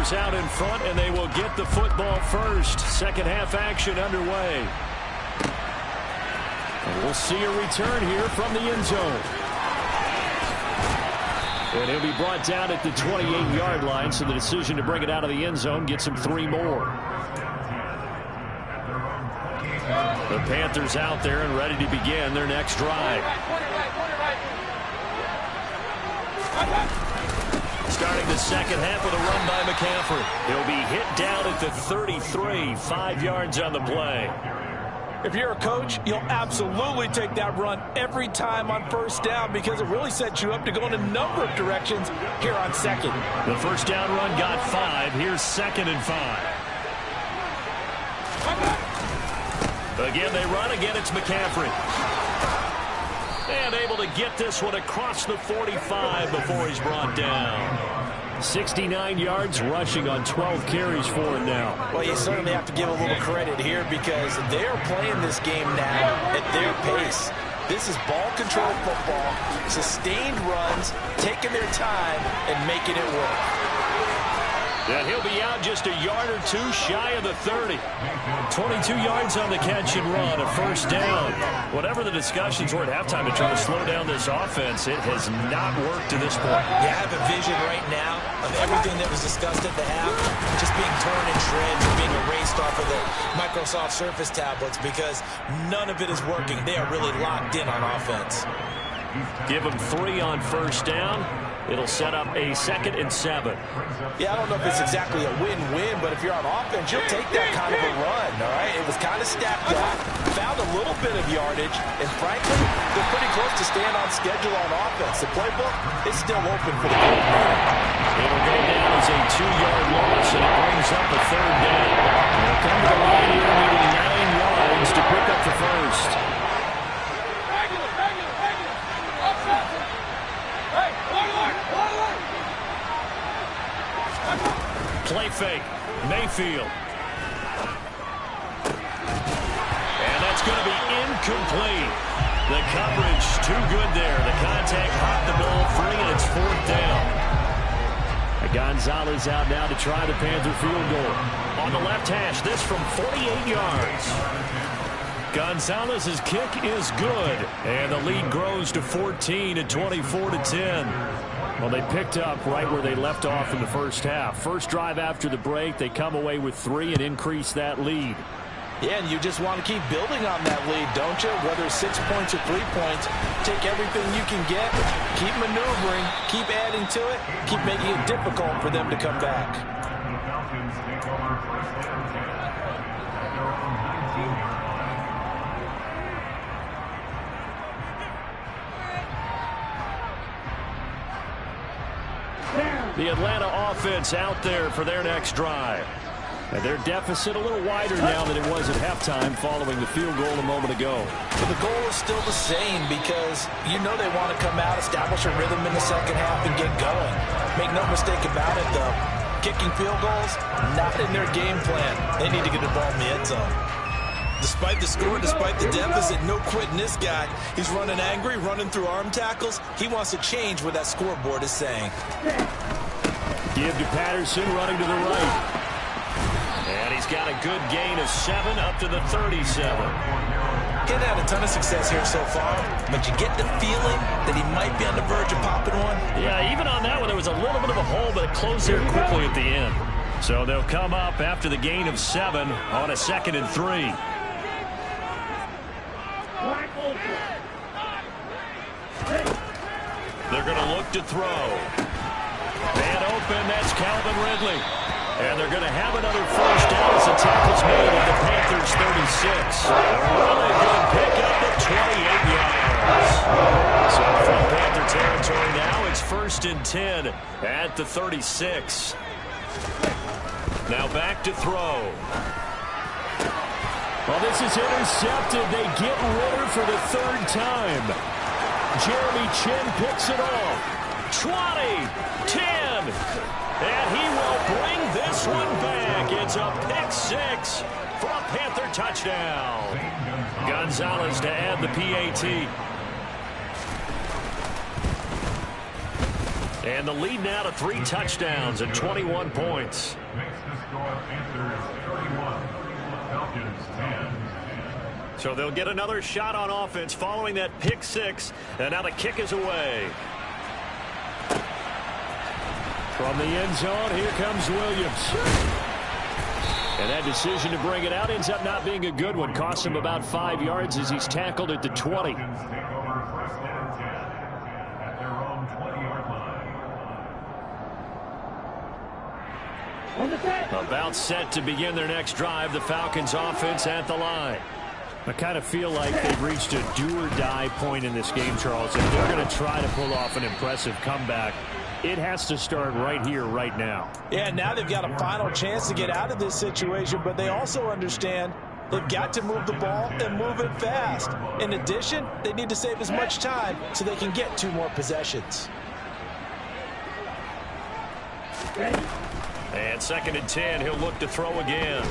Panthers out in front, and they will get the football first. Second half action underway. And we'll see a return here from the end zone. And he'll be brought down at the 28-yard line, so the decision to bring it out of the end zone gets him 3 more. The Panthers out there and ready to begin their next drive. Starting the second half with a run by McCaffrey. He'll be hit down at the 33, 5 yards on the play. If you're a coach, you'll absolutely take that run every time on first down because it really sets you up to go in a number of directions here on second. The first down run got 5. Here's 2nd and 5. Again, they run. Again, it's McCaffrey. And able to get this one across the 45 before he's brought down. 69 yards rushing on 12 carries for him now. Well, you certainly have to give a little credit here because they're playing this game now at their pace. This is ball control football, sustained runs, taking their time and making it work. And he'll be out just a yard or 2 shy of the 30. 22 yards on the catch and run, a first down. Whatever the discussions were at halftime to try to slow down this offense, it has not worked to this point. You have a vision right now of everything that was discussed at the half just being torn in shreds and being erased off of the Microsoft Surface tablets because none of it is working. They are really locked in on offense. Give them 3 on first down. It'll set up a 2nd and 7. Yeah, I don't know if it's exactly a win-win, but if you're on offense, you'll take that kind of a run, all right? It was kind of stacked up, found a little bit of yardage, and frankly, they're pretty close to staying on schedule on offense. The playbook is still open for the coordinator. It'll go down as a 2-yard loss, and it brings up a 3rd down. They'll come to the line here, needing 9 yards to pick up the first. Play fake. Mayfield. And that's going to be incomplete. The coverage too good there. The contact hopped the ball free, and it's 4th down. Gonzalez out now to try the Panther field goal. On the left hash, this from 48 yards. Gonzalez's kick is good, and the lead grows to 14 at 24-10. Well, they picked up right where they left off in the first half. First drive after the break, they come away with 3 and increase that lead. Yeah, and you just want to keep building on that lead, don't you? Whether it's 6 points or 3 points, take everything you can get, keep maneuvering, keep adding to it, keep making it difficult for them to come back. The Atlanta offense out there for their next drive. And their deficit a little wider now than it was at halftime following the field goal a moment ago. But the goal is still the same because you know they want to come out, establish a rhythm in the second half, and get going. Make no mistake about it, though. Kicking field goals, not in their game plan. They need to get the ball in the end zone. Despite the score, despite the deficit, no quitting this guy. He's running angry, running through arm tackles. He wants to change what that scoreboard is saying. Give to Patterson, running to the right. And he's got a good gain of 7 up to the 37. He's had a ton of success here so far, but you get the feeling that he might be on the verge of popping one. Yeah, even on that one, there was a little bit of a hole, but it closed there quickly at the end. So they'll come up after the gain of 7 on a 2nd and 3. They're going to look to throw. Man open, that's Calvin Ridley. And they're going to have another first down as the tackle's made at the Panthers' 36. Really good pickup of 28 yards. So from Panther territory now, it's 1st and 10 at the 36. Now back to throw. Well, this is intercepted. They get Ritter for the 3rd time. Jeremy Chinn picks it off. 20, 10, and he will bring this one back. It's a pick 6 for a Panther touchdown. Gonzalez to add the PAT. And the lead now to 3 touchdowns and 21 points. Makes the score Panthers 31, Falcons 10. So they'll get another shot on offense following that pick 6. And now the kick is away. From the end zone, here comes Williams. And that decision to bring it out ends up not being a good one. Cost him about 5 yards as he's tackled at the 20. Falcons take over first and 10 at their own 20-yard line. About set to begin their next drive. The Falcons offense at the line. I kind of feel like they've reached a do-or-die point in this game, Charles. If they're going to try to pull off an impressive comeback, it has to start right here, right now. Yeah, now they've got a final chance to get out of this situation, but they also understand they've got to move the ball and move it fast. In addition, they need to save as much time so they can get 2 more possessions. And 2nd and 10, he'll look to throw again.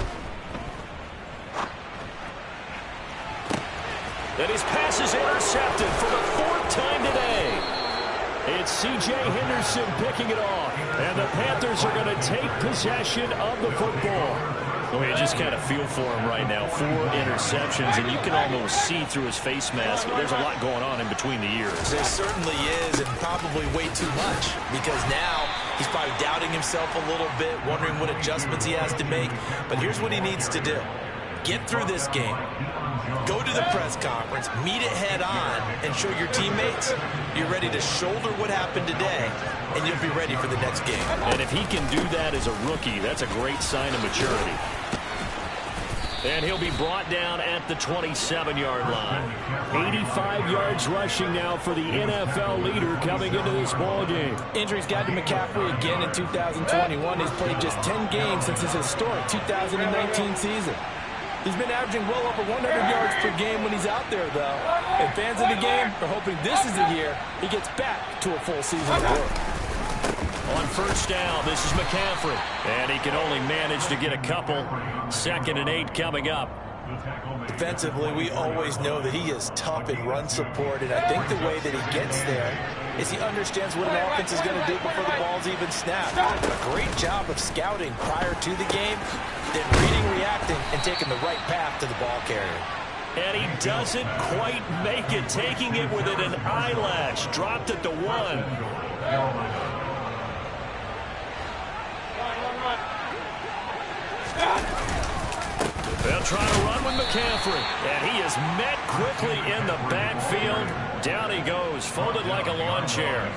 And his pass is intercepted for the 4th time today. It's C.J. Henderson picking it off. And the Panthers are going to take possession of the football. Well, you just kind of feel for him right now. 4 interceptions, and you can almost see through his face mask. There's a lot going on in between the ears. There certainly is, and probably way too much, because now he's probably doubting himself a little bit, wondering what adjustments he has to make. But here's what he needs to do. Get through this game. Go to the press conference, meet it head on, and show your teammates you're ready to shoulder what happened today, and you'll be ready for the next game. And if he can do that as a rookie, that's a great sign of maturity. And he'll be brought down at the 27-yard line. 85 yards rushing now for the NFL leader coming into this ballgame. Injuries got to McCaffrey again in 2021. He's played just 10 games since his historic 2019 season. He's been averaging well over 100 yards per game when he's out there, though. And fans of the game are hoping this is the year he gets back to a full season of work. On first down, this is McCaffrey. And he can only manage to get a couple. 2nd and 8 coming up. Defensively, we always know that he is tough in run support, and I think the way that he gets there is he understands what an offense is going to do before the ball's even snapped. A great job of scouting prior to the game, then reading, reacting, and taking the right path to the ball carrier. And he doesn't quite make it, taking it within an eyelash. Dropped at the 1. They'll try to run with McCaffrey. And he is met quickly in the backfield. Down he goes, folded like a lawn chair.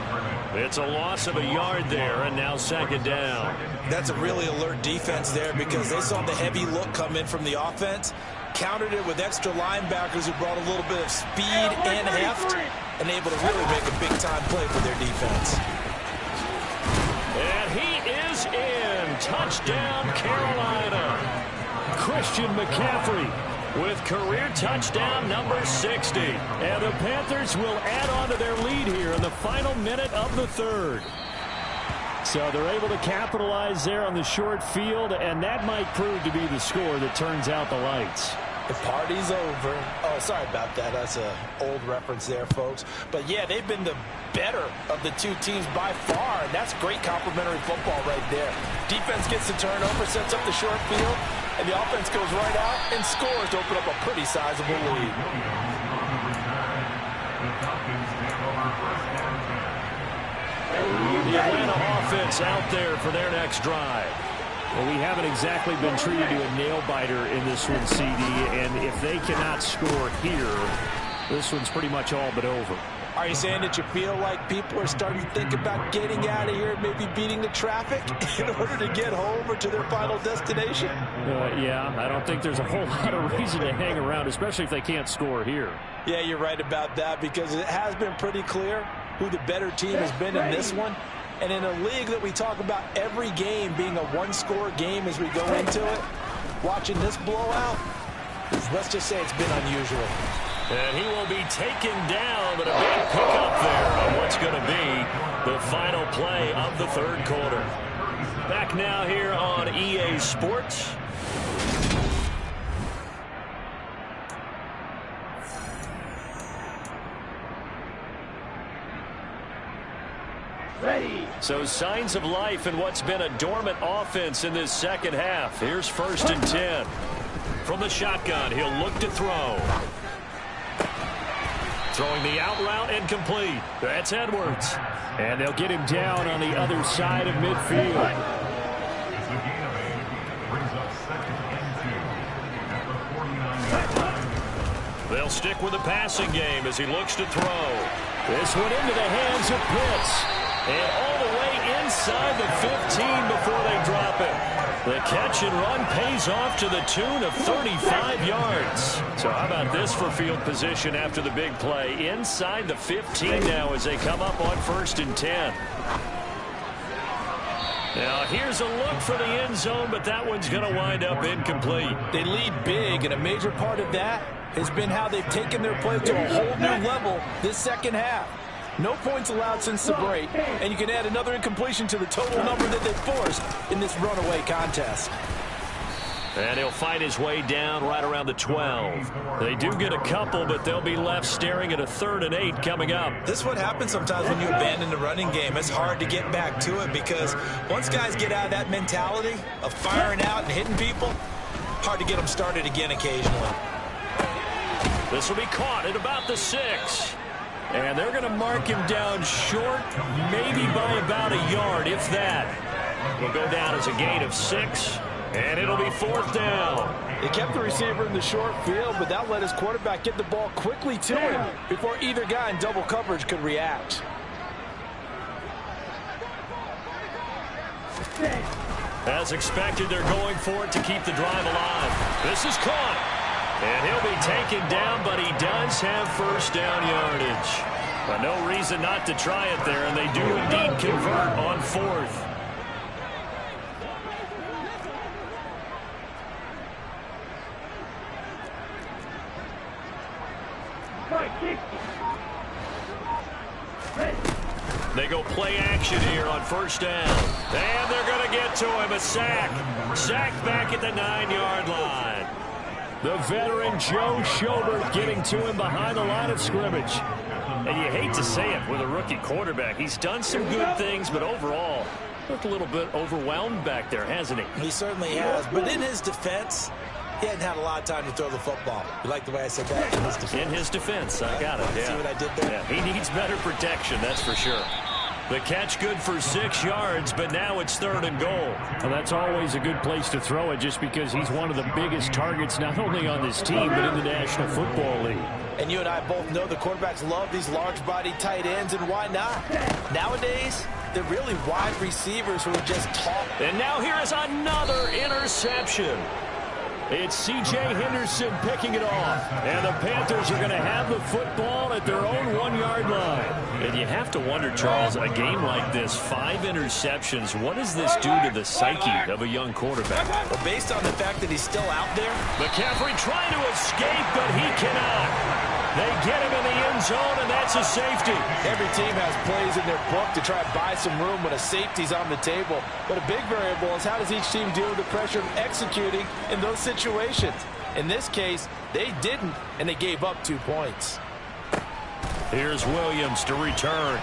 It's a loss of a yard there, and now 2nd down. That's a really alert defense there because they saw the heavy look come in from the offense, countered it with extra linebackers who brought a little bit of speed and heft, and able to really make a big-time play for their defense. And he is in. Touchdown, Carolina. Christian McCaffrey with career touchdown number 60. And the Panthers will add on to their lead here in the final minute of the 3rd. So they're able to capitalize there on the short field, and that might prove to be the score that turns out the lights. The party's over. Oh, sorry about that. That's an old reference there, folks. But, yeah, they've been the better of the 2 teams by far, and that's great complimentary football right there. Defense gets the turnover, sets up the short field, and the offense goes right out and scores to open up a pretty sizable lead. The Atlanta offense out there for their next drive. Well, we haven't exactly been treated to a nail-biter in this one, CD, and if they cannot score here, this one's pretty much all but over. Are you saying that you feel like people are starting to think about getting out of here and maybe beating the traffic in order to get home or to their final destination? Yeah, I don't think there's a whole lot of reason to hang around, especially if they can't score here. Yeah, you're right about that because it has been pretty clear who the better team has been in this one. And in a league that we talk about every game being a one-score game as we go into it, watching this blowout, let's just say it's been unusual. And he will be taken down, but a big pickup there on what's going to be the final play of the 3rd quarter. Back now here on EA Sports. Ready. So signs of life in what's been a dormant offense in this second half. Here's 1st and 10. From the shotgun, he'll look to throw. Throwing the out route and complete. That's Edwards. And they'll get him down on the other side of midfield. It's a gain of 8. Brings up 2nd and 2 at the 49-yard line. They'll stick with the passing game as he looks to throw. This one into the hands of Pitts. And all the way inside the 15 before they drop it. The catch and run pays off to the tune of 35 yards. So how about this for field position after the big play? Inside the 15 now as they come up on 1st and 10. Now here's a look for the end zone, but that one's going to wind up incomplete. They lead big, and a major part of that has been how they've taken their play to a whole new level this second half. No points allowed since the break, and you can add another incompletion to the total number that they've forced in this runaway contest. And he'll fight his way down right around the 12. They do get a couple, but they'll be left staring at a 3rd and 8 coming up. This is what happens sometimes when you abandon the running game. It's hard to get back to it because once guys get out of that mentality of firing out and hitting people, hard to get them started again occasionally. This will be caught at about the 6. And they're going to mark him down short, maybe by about a yard, if that. Will go down as a gain of 6, and it'll be 4th down. They kept the receiver in the short field, but that let his quarterback get the ball quickly to him before either guy in double coverage could react. As expected, they're going for it to keep the drive alive. This is caught. And he'll be taken down, but he does have 1st down yardage. But no reason not to try it there, and they do indeed convert on 4th. They go play action here on 1st down. And they're going to get to him, a sack. Sacked back at the 9-yard line. The veteran Joe Schobert getting to him behind the line of scrimmage. And you hate to say it with a rookie quarterback. He's done some good things, but overall, looked a little bit overwhelmed back there, hasn't he? He certainly has. But in his defense, he hadn't had a lot of time to throw the football. You like the way I said that? In his defense. In his defense. I got it, yeah. See what I did there? Yeah, he needs better protection, that's for sure. The catch good for 6 yards, but now it's 3rd and goal. Well, that's always a good place to throw it just because he's one of the biggest targets not only on this team but in the National Football League. And you and I both know the quarterbacks love these large-body tight ends, and why not? Nowadays, they're really wide receivers who are just tall. And now here is another interception. It's C.J. Henderson picking it off. And the Panthers are going to have the football at their own 1-yard line. And you have to wonder, Charles, a game like this, 5 interceptions, what does this do to the psyche of a young quarterback? Well, based on the fact that he's still out there. McCaffrey trying to escape, but he cannot. They get him in the end zone, and that's a safety. Every team has plays in their book to try and buy some room when a safety's on the table. But a big variable is how does each team deal with the pressure of executing in those situations. In this case, they didn't, and they gave up 2 points. Here's Williams to return.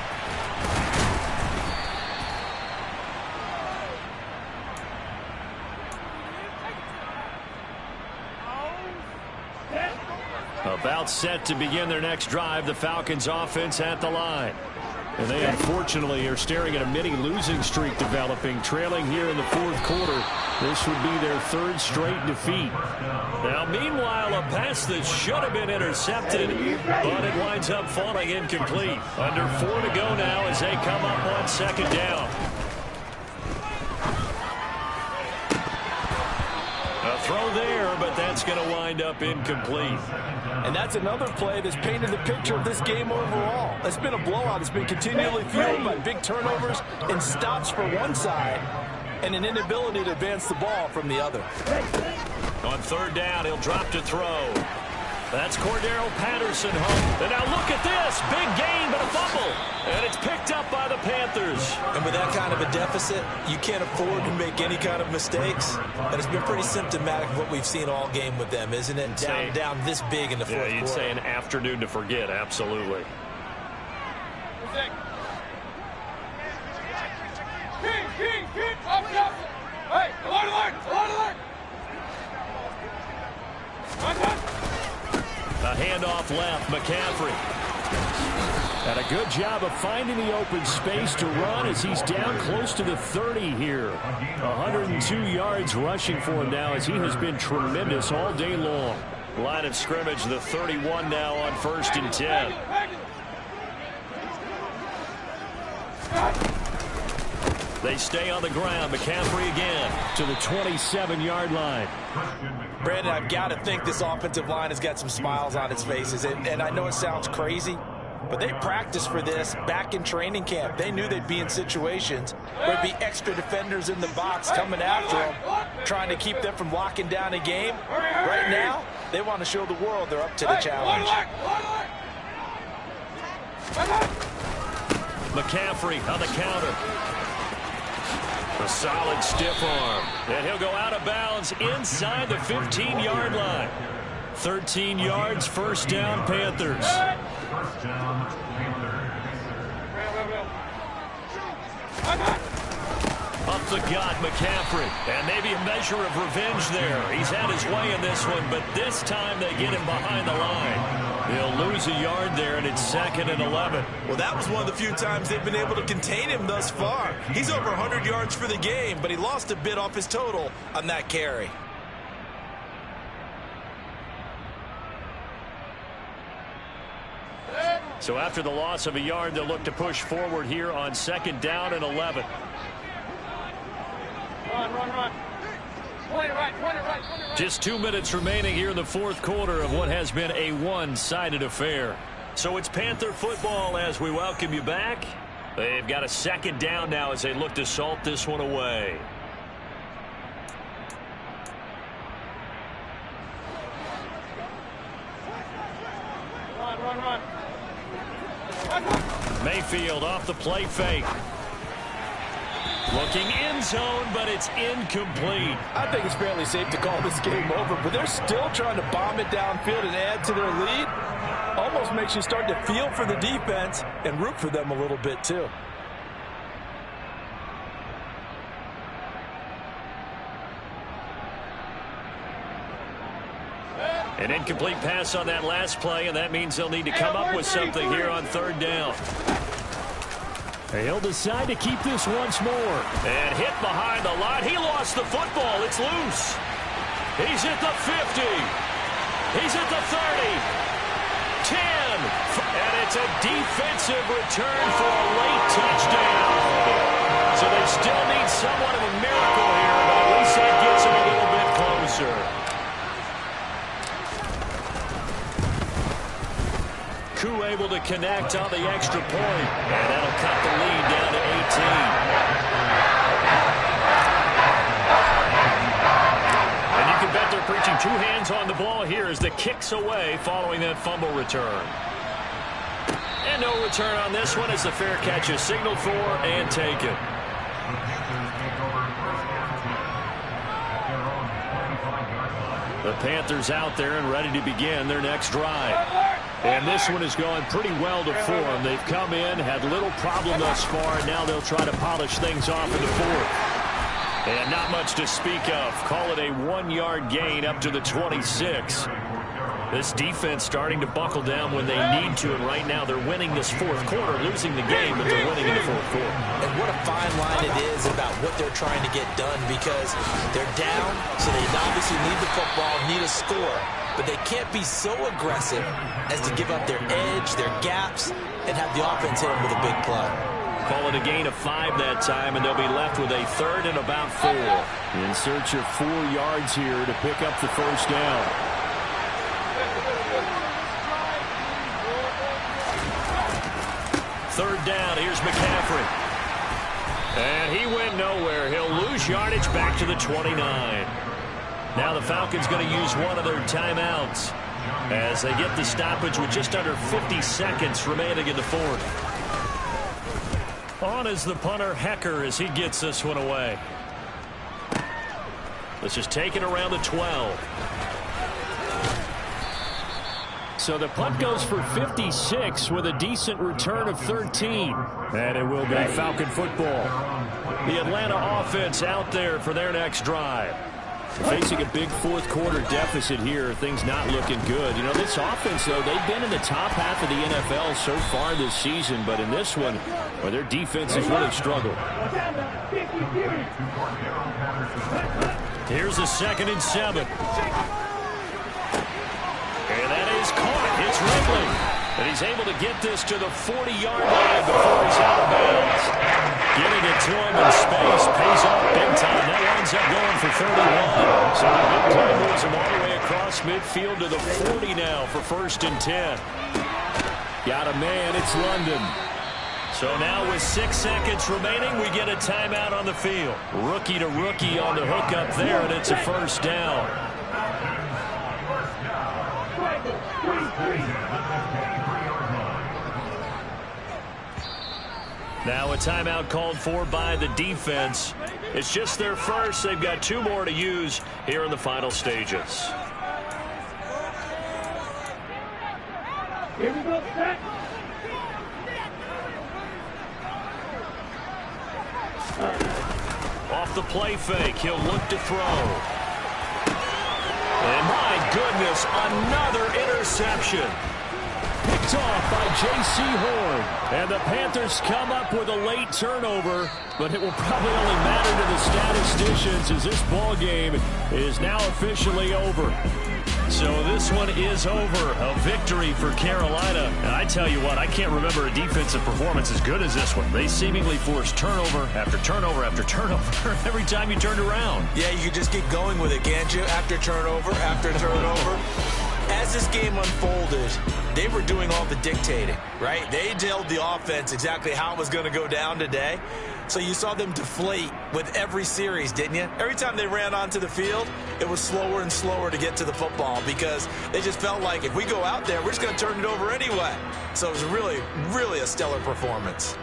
About set to begin their next drive, the Falcons offense at the line. And they unfortunately are staring at a mini losing streak developing, trailing here in the 4th quarter. This would be their 3rd straight defeat. Now, meanwhile, a pass that should have been intercepted, but it winds up falling incomplete. Under 4 to go now as they come up on 2nd down. A throw there, but that's going to wind up incomplete. And that's another play that's painted the picture of this game overall. It's been a blowout. It's been continually fueled by big turnovers and stops for one side and an inability to advance the ball from the other. On 3rd down, he'll drop to throw. That's Cordero Patterson home. And now look at this. Big gain, but a fumble. And it's picked up by the Panthers. And with that kind of a deficit, you can't afford to make any kind of mistakes. And it's been pretty symptomatic of what we've seen all game with them, isn't it? Down this big in the 4th quarter. Yeah, you'd say an afternoon to forget, absolutely. handoff left. McCaffrey. And a good job of finding the open space to run as he's down close to the 30 here. 102 yards rushing for him now as he has been tremendous all day long. Line of scrimmage, the 31 now on 1st and 10. They stay on the ground. McCaffrey again to the 27-yard line. Brandon, I've got to think this offensive line has got some smiles on its faces. And I know it sounds crazy, but they practiced for this back in training camp. They knew they'd be in situations where there'd be extra defenders in the box coming after them, trying to keep them from locking down a game. Right now, they want to show the world they're up to the challenge. McCaffrey on the counter. A solid stiff arm. And he'll go out of bounds inside the 15-yard line. 13 yards, first down, Panthers. First down, Panthers. Up the gut, McCaffrey. And maybe a measure of revenge there. He's had his way in this one, but this time they get him behind the line. He'll lose a yard there, and it's 2nd and 11. Well, that was one of the few times they've been able to contain him thus far. He's over 100 yards for the game, but he lost a bit off his total on that carry. So after the loss of a yard, they'll look to push forward here on 2nd down and 11. Run. Just 2 minutes remaining here in the 4th quarter of what has been a one-sided affair. So it's Panther football as we welcome you back. They've got a 2nd down now as they look to salt this one away. Run. Mayfield off the play fake. Looking end zone, but it's incomplete. I think it's fairly safe to call this game over, but they're still trying to bomb it downfield and add to their lead. Almost makes you start to feel for the defense and root for them a little bit, too. An incomplete pass on that last play, and that means they'll need to come up with something here on 3rd down. He'll decide to keep this once more. And hit behind the line. He lost the football. It's loose. He's at the 50. He's at the 30. 10. And it's a defensive return for a late touchdown. So they still need somewhat of a miracle here, but at least that gets them a little bit closer. Koo able to connect on the extra point, and that'll cut the lead down to 18. And you can bet they're preaching 2 hands on the ball here as the kick's away following that fumble return. And no return on this one as the fair catch is signaled for and taken. The Panthers out there and ready to begin their next drive. And this one is going pretty well to form. They've come in, had little problem thus far, and now they'll try to polish things off in the 4th. And not much to speak of. Call it a 1-yard gain up to the 26. This defense starting to buckle down when they need to, and right now they're winning this 4th quarter, losing the game, but they're winning in the 4th quarter. And what a fine line it is about what they're trying to get done, because they're down, so they obviously need the football, need a score, but they can't be so aggressive as to give up their edge, their gaps, and have the offense hit them with a big play. Call it a gain of 5 that time, and they'll be left with a 3rd and about 4. In search of 4 yards here to pick up the first down. Third down, here's McCaffrey. And he went nowhere. He'll lose yardage back to the 29. Now the Falcons going to use one of their timeouts as they get the stoppage with just under 50 seconds remaining in the 4th. On is the punter, Hecker, as he gets this one away. This is taken around the 12. So the punt goes for 56 with a decent return of 13. And it will be Falcon football. The Atlanta offense out there for their next drive. Facing a big fourth-quarter deficit here, things not looking good. You know, this offense, though, they've been in the top half of the NFL so far this season, but in this one, well, their defense has really struggled. Here's a 2nd and 7. And that is caught. It's Ridley. And he's able to get this to the 40-yard line before he's out of bounds. Getting it to him in space pays off big time. That winds up going for 31. So the big play moves him all the way across midfield to the 40 now for 1st and 10. Got a man. It's London. So now with 6 seconds remaining, we get a timeout on the field. Rookie to rookie on the hook up there, and it's a 1st down. Now a timeout called for by the defense. It's just their first. They've got 2 more to use here in the final stages. Here we go, set. Off the play fake, he'll look to throw. And my goodness, another interception. Picked off by J.C. Horn. And the Panthers come up with a late turnover, but it will probably only matter to the statisticians as this ball game is now officially over. So this one is over. A victory for Carolina. And I tell you what, I can't remember a defensive performance as good as this one. They seemingly forced turnover after turnover after turnover every time you turned around. Yeah, you can just keep going with it, can't you? After turnover, after turnover. As this game unfolded, they were doing all the dictating, right? They told the offense exactly how it was going to go down today. So you saw them deflate with every series, didn't you? Every time they ran onto the field, it was slower and slower to get to the football because they just felt like if we go out there, we're just going to turn it over anyway. So it was really, really a stellar performance.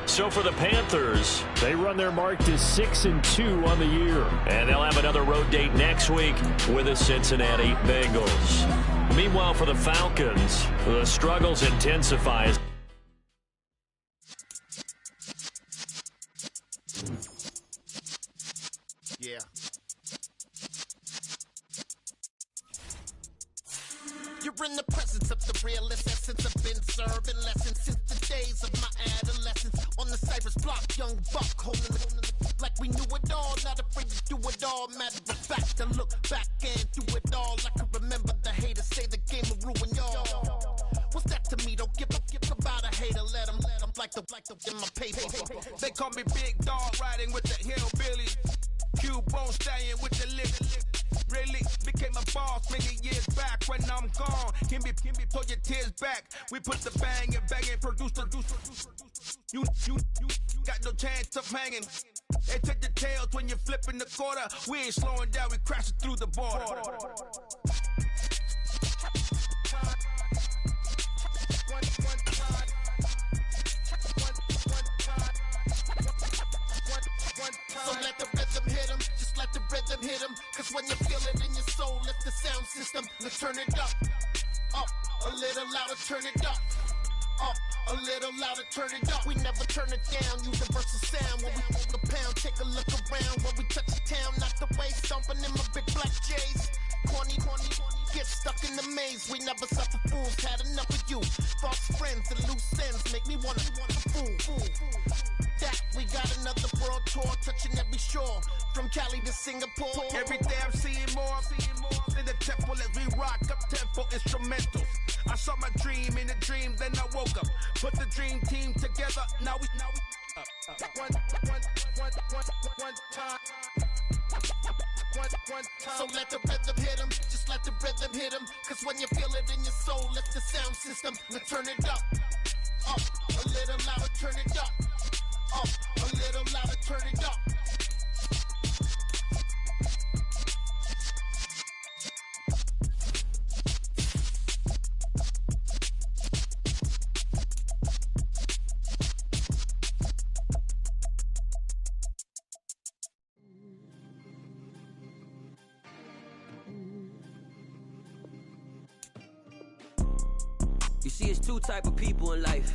So for the Panthers, they run their mark to 6-2 on the year. And they'll have another road date next week with the Cincinnati Bengals. Meanwhile, for the Falcons, the struggles intensify. Yeah. You're in the presence of the realest essence. I've been serving lessons since the days of my adolescence. On the Cypress block, young buck holding the like we knew it all, not afraid to do it all. Matter of fact, to look back and do it all. I can remember the haters say the game will ruin y'all. What's that to me? Don't give about a hater. Let them like the in my paper. They call me Big Dog, riding with the hillbillies. Cubone staying with the lip. Really became a boss many years back. When I'm gone, can be pull your tears back. We put the bang and produce the you got no chance of hanging. They take the tails when you're flipping the quarter. We ain't slowing down, we crashing through the border. So let the rhythm hit 'em, just let the rhythm hit 'em. Cause when you feel it in your soul, lift the sound system. Let's turn it up, a little louder, turn it up, a little louder, turn it up. We never turn it down, universal sound. When we hold the pound, take a look around. When we touch the town, knock the way, stomping in my big black J's. Corny, get stuck in the maze. We never suffer fools, had enough of you. False friends and loose ends make me wanna fool. That we got another world tour, touching every shore, from Cali to Singapore. Every day I'm seeing more in the temple as we rock up tempo instrumentals. I saw my dream in a dream, then I woke up. Put the dream team together, now we one time. So let the rhythm hit 'em, just let the rhythm hit 'em. Cause when you feel it in your soul, lift the sound system. Let's turn it up, a little louder, turn it up, a little louder, turn it up. You see, it's two type of people in life.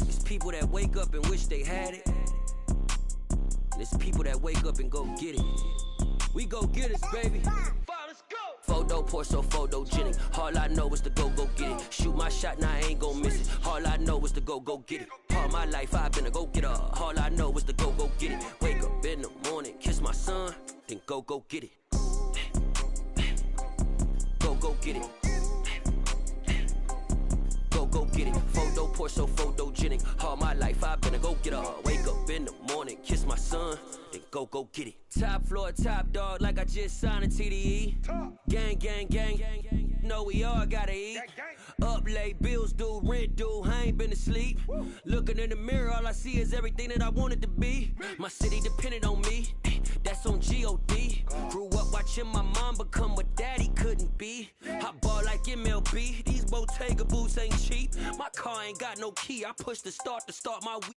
It's people that wake up and wish they had it. And it's people that wake up and go get it. We go get it, baby. Let's go. Photo pour so photogenic. All I know is to go get it. Shoot my shot, now I ain't gon' miss it. All I know is to go get it. All my life I've been a go getter. All I know is to go get it. Wake up in the morning, kiss my son, then go get it. Go get it. Go get it. Photo pour so photogenic. All my life I've been a go getter. Wake up in the morning, kiss my son, then go get it. Top floor, top dog, like I just signed a TDE. Gang, gang, gang, gang. Know we all gotta eat. Up late, bills due, rent due, I ain't been asleep. Looking in the mirror, all I see is everything that I wanted to be. My city depended on me, that's on G.O.D. Grew up watching my mom become what daddy couldn't be. I ball like MLB, these Bottega boots ain't cheap. My car ain't got no key, I push the start to start my week.